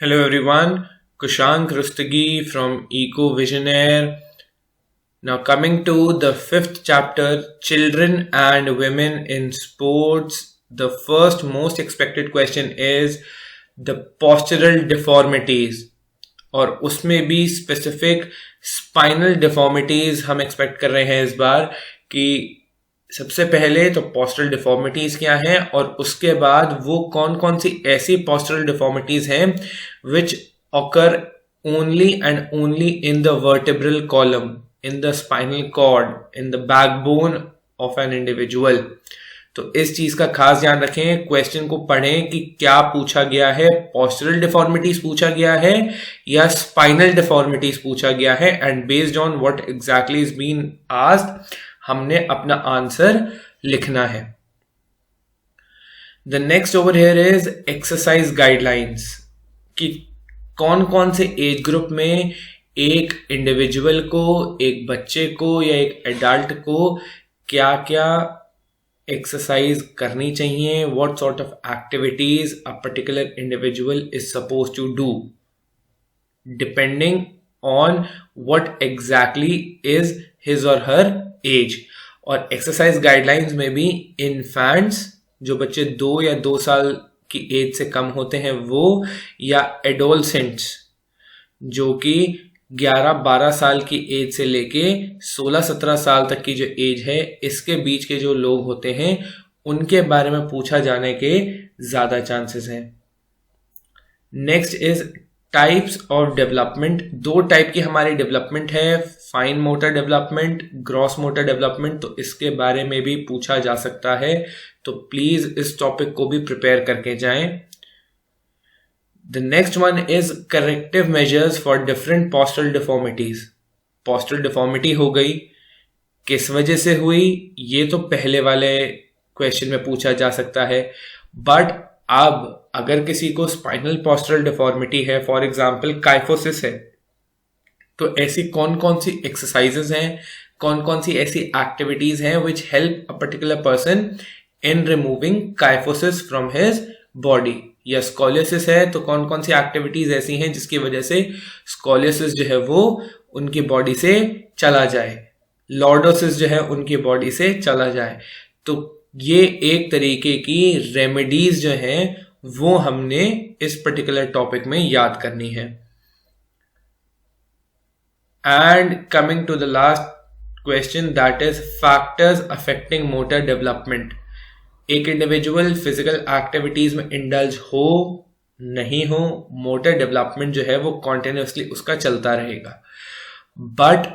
Hello everyone, Kushank Rustagi from Eco Visionaire. Now coming to the fifth chapter, Children and Women in Sports. The first most expected question is the postural deformities और उसमें भी specific spinal deformities हम expect कर रहे हैं इस बार कि सबसे पहले तो पोस्टरल डिफॉर्मिटीज क्या हैं और उसके बाद वो कौन कौन सी ऐसी पोस्टरल डिफॉर्मिटीज हैं which occur only and only in the vertebral column, in the spinal cord, in the backbone of an individual. तो इस चीज का खास ध्यान रखें, क्वेश्चन को पढ़ें कि क्या पूछा गया है, पोस्टरल डिफॉर्मिटीज पूछा गया है या स्पाइनल डिफॉर्मिटीज पूछा गया है, and based on what exactly is been asked हमने अपना आंसर लिखना है। The next over here is exercise guidelines कि कौन कौन से एज ग्रुप में एक इंडिविजुअल को, एक बच्चे को या एक एडल्ट को क्या क्या एक्सरसाइज करनी चाहिए, what sort of activities a particular individual is suppose to do depending on what exactly is his और हर एज। और एक्सरसाइज गाइडलाइंस में भी इन्फेंट्स, जो बच्चे 2 या 2 साल की एज से कम होते हैं वो, या एडोलसेंट्स जो कि 11-12 साल की एज से लेके 16-17 साल तक की जो एज है, इसके बीच के जो लोग होते हैं उनके बारे में पूछा जाने के ज्यादा चांसेस हैं। Next is types of development. 2 type की हमारी डेवलपमेंट है, fine motor development, gross motor development, तो इसके बारे में भी पूछा जा सकता है, तो प्लीज इस टॉपिक को भी प्रिपेयर करके जाएं। The next one is corrective measures for different postural deformities. Postural deformity हो गई, किस वजह से हुई ये तो पहले वाले क्वेश्चन में पूछा जा सकता है, बट अब अगर किसी को स्पाइनल पोस्टरल डिफॉर्मिटी है, फॉर एग्जांपल काइफोसिस है, तो ऐसी कौन कौन सी एक्सरसाइजेज हैं, कौन कौन सी ऐसी एक्टिविटीज हैं which help a particular person in removing kyphosis from his body. या स्कोलियोसिस है तो कौन कौन सी एक्टिविटीज ऐसी हैं जिसकी वजह से स्कोलियोसिस जो है वो उनकी बॉडी से चला जाए, लॉर्डोसिस जो है उनकी बॉडी से चला जाए। तो ये एक तरीके की रेमेडीज जो हैं वो हमने इस पर्टिकुलर टॉपिक में याद करनी है। And coming to the last question, that is factors affecting motor development. एक इंडिविजुअल फिजिकल एक्टिविटीज में इंडल्ज हो नहीं हो, मोटर डेवलपमेंट जो है वो कॉन्टिन्यूसली उसका चलता रहेगा, बट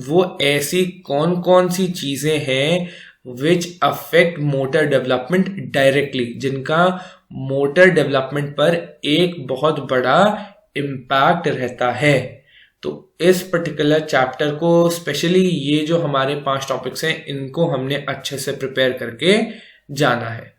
वो ऐसी कौन कौन सी चीजें हैं which affect motor development directly, जिनका मोटर डेवलपमेंट पर एक बहुत बड़ा इम्पैक्ट रहता है। तो इस पर्टिकुलर चैप्टर को स्पेशली ये जो हमारे 5 टॉपिक्स हैं इनको हमने अच्छे से प्रिपेयर करके जाना है।